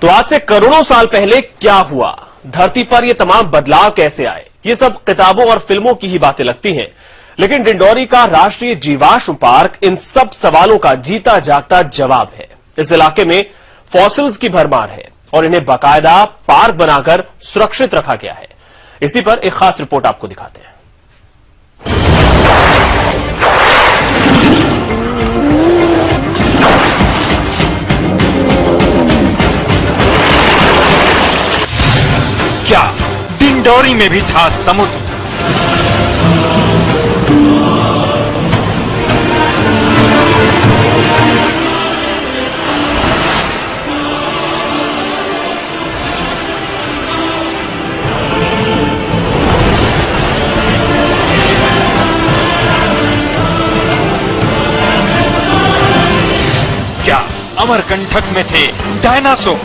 तो आज से करोड़ों साल पहले क्या हुआ, धरती पर ये तमाम बदलाव कैसे आए, ये सब किताबों और फिल्मों की ही बातें लगती हैं। लेकिन डिंडौरी का राष्ट्रीय जीवाश्म पार्क इन सब सवालों का जीता जागता जवाब है। इस इलाके में फॉसिल्स की भरमार है और इन्हें बाकायदा पार्क बनाकर सुरक्षित रखा गया है। इसी पर एक खास रिपोर्ट आपको दिखाते हैं। क्या डिंडौरी में भी था समुद्र? क्या अमरकंटक में थे डायनासोर?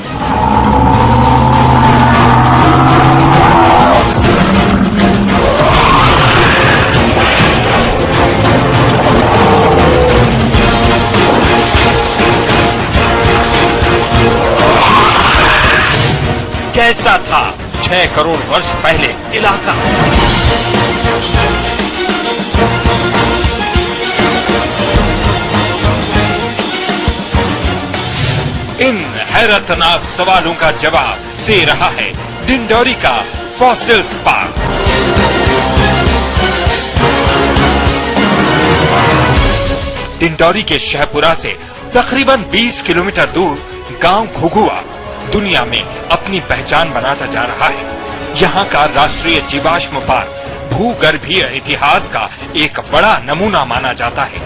कैसा था 6 करोड़ वर्ष पहले इलाका? इन हैरतनाक सवालों का जवाब दे रहा है डिंडौरी का फॉसिल्स पार्क। डिंडौरी के शहपुरा से तकरीबन 20 किलोमीटर दूर गांव घुघुआ दुनिया में अपनी पहचान बनाता जा रहा है। यहाँ का राष्ट्रीय जीवाश्म पार्क भूगर्भीय इतिहास का एक बड़ा नमूना माना जाता है।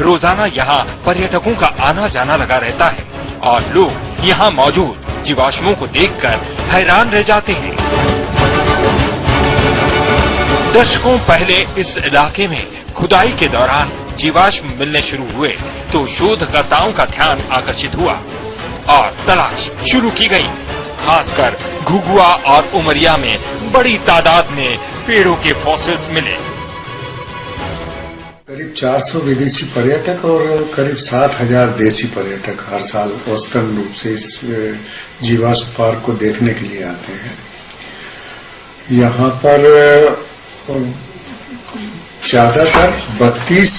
रोजाना यहाँ पर्यटकों का आना जाना लगा रहता है और लोग यहाँ मौजूद जीवाश्मों को देखकर हैरान रह जाते हैं। दशकों पहले इस इलाके में खुदाई के दौरान जीवाश्म मिलने शुरू हुए तो शोधकर्ताओं का ध्यान आकर्षित हुआ और तलाश शुरू की गई। खासकर घुघुआ और उमरिया में बड़ी तादाद में पेड़ों के फॉसिल्स मिले। करीब 400 विदेशी पर्यटक और करीब 7,000 देसी पर्यटक हर साल औसतन रूप से इस जीवाश्म पार्क को देखने के लिए आते हैं। यहाँ पर ज्यादातर 32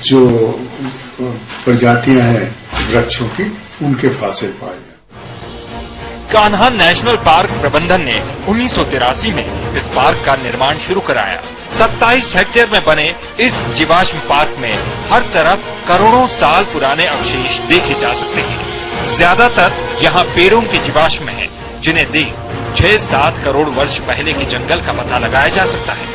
जो प्रजातियां हैं वृक्षों की, उनके फासिल पाए जाते। कान्हा नेशनल पार्क प्रबंधन ने 1983 में इस पार्क का निर्माण शुरू कराया। 27 हेक्टेयर में बने इस जीवाश्म पार्क में हर तरफ करोड़ों साल पुराने अवशेष देखे जा सकते हैं। ज्यादातर यहाँ पेड़ों के जीवाश्म हैं, जिन्हें देख 6-7 करोड़ वर्ष पहले के जंगल का पता लगाया जा सकता है।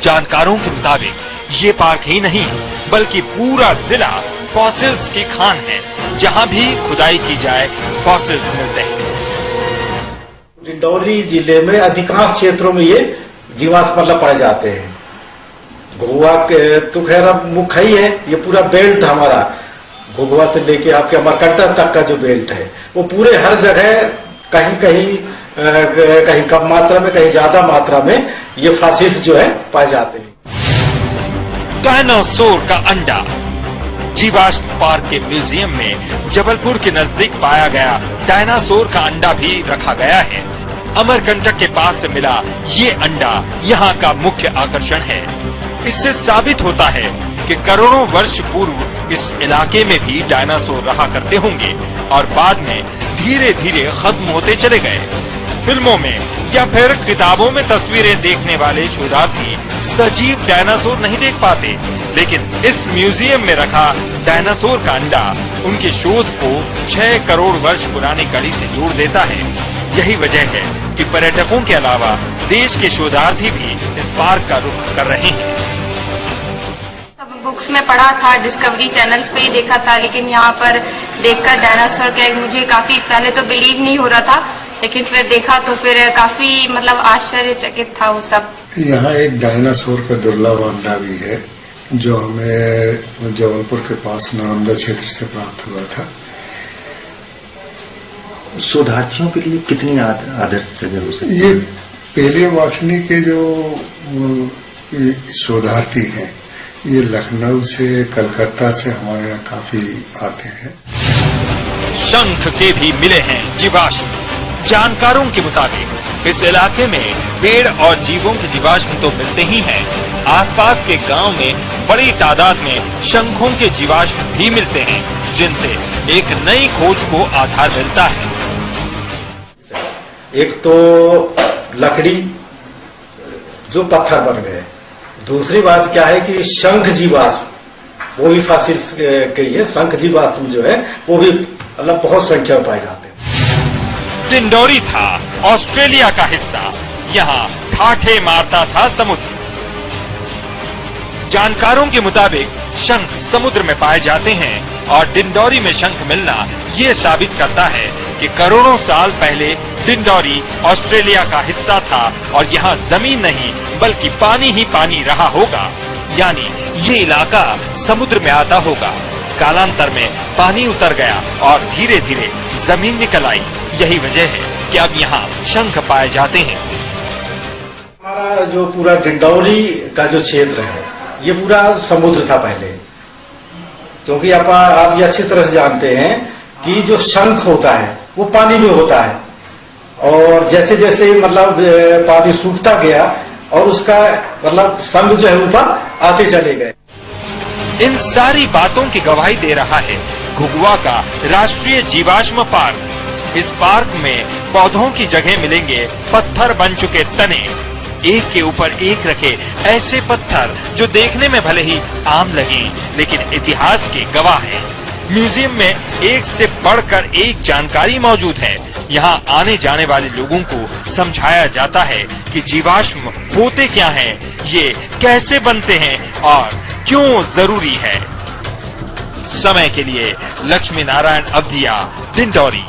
जानकारों के मुताबिक ये पार्क ही नहीं बल्कि पूरा जिला फॉसिल्स की खान है। जहाँ भी खुदाई की जाए फॉसिल्स मिलते हैं। डिंडौरी जिले में अधिकांश क्षेत्रों में ये जीवाश्म मतलब पाए जाते हैं। घुघुआ के तो खैर अब मुख्य ही है, ये पूरा बेल्ट हमारा घुघुआ से लेके आपके अमरकंटक तक का जो बेल्ट है वो पूरे हर जगह कहीं कहीं कम मात्रा में कहीं ज्यादा मात्रा में ये फॉसिल्स जो है पाए जाते हैं। डायनासोर का अंडा जीवाश्म पार्क के म्यूजियम में जबलपुर के नजदीक पाया गया डायनासोर का अंडा भी रखा गया है। अमरकंटक के पास से मिला ये अंडा यहाँ का मुख्य आकर्षण है। इससे साबित होता है कि करोड़ों वर्ष पूर्व इस इलाके में भी डायनासोर रहा करते होंगे और बाद में धीरे धीरे खत्म होते चले गए। फिल्मों में या फिर किताबों में तस्वीरें देखने वाले शोधार्थी सजीव डायनासोर नहीं देख पाते, लेकिन इस म्यूजियम में रखा डायनासोर का अंडा उनके शोध को 6 करोड़ वर्ष पुरानी कड़ी से जोड़ देता है। यही वजह है कि पर्यटकों के अलावा देश के शोधार्थी भी इस पार्क का रुख कर रहे हैं। बुक्स में पढ़ा था, डिस्कवरी चैनल्स पे ही देखा था, लेकिन यहाँ पर देखकर डायनासोर के मुझे काफी पहले तो बिलीव नहीं हो रहा था, लेकिन फिर देखा तो फिर काफी मतलब आश्चर्यचकित था वो सब। यहाँ एक डायनासोर का दुर्लभ अंडा भी है जो हमें जबलपुर के पास नालंदा क्षेत्र से प्राप्त हुआ था। शोधार्थियों के लिए कितनी आदर्श जगह हो सकती है? ये पेलियोबॉटनी के जो शोधार्थी हैं ये लखनऊ से, कलकत्ता से हमारे यहाँ काफी आते हैं। शंख के भी मिले हैं जीवाश्म। जानकारों के मुताबिक इस इलाके में पेड़ और जीवों के जीवाश्म तो मिलते ही हैं, आसपास के गांव में बड़ी तादाद में शंखों के जीवाश्म भी मिलते हैं, जिनसे एक नई खोज को आधार मिलता है। एक तो लकड़ी जो पत्थर बन गए, दूसरी बात क्या है कि शंख जीवाश्म वो भी फॉसिल्स के ये शंख जीवाश्म जो है वो भी मतलब बहुत संख्या में पाए जाते हैं। डिंडोरी था ऑस्ट्रेलिया का हिस्सा, यहाँ ठाठे मारता था समुद्र। जानकारों के मुताबिक शंख समुद्र में पाए जाते हैं और डिंडोरी में शंख मिलना ये साबित करता है कि करोड़ों साल पहले डिंडोरी ऑस्ट्रेलिया का हिस्सा था और यहाँ जमीन नहीं बल्कि पानी ही पानी रहा होगा, यानी ये इलाका समुद्र में आता होगा। कालांतर में पानी उतर गया और धीरे धीरे जमीन निकल आई। यही वजह है कि अब यहाँ शंख पाए जाते हैं। हमारा जो पूरा डिंडोरी का जो क्षेत्र है ये पूरा समुद्र था पहले, क्योंकि आप ये अच्छी तरह से जानते हैं कि जो शंख होता है वो पानी में होता है, और जैसे जैसे मतलब पानी सूखता गया और उसका मतलब शंख जो है ऊपर आते चले गए। इन सारी बातों की गवाही दे रहा है घुघुआ का राष्ट्रीय जीवाश्म पार्क। इस पार्क में पौधों की जगह मिलेंगे पत्थर बन चुके तने, एक के ऊपर एक रखे ऐसे पत्थर जो देखने में भले ही आम लगे लेकिन इतिहास के गवाह हैं। म्यूजियम में एक से बढ़कर एक जानकारी मौजूद है। यहाँ आने जाने वाले लोगों को समझाया जाता है कि जीवाश्म होते क्या हैं, ये कैसे बनते हैं और क्यों जरूरी है। समय के लिए लक्ष्मी नारायण अवधिया, डिंडोरी।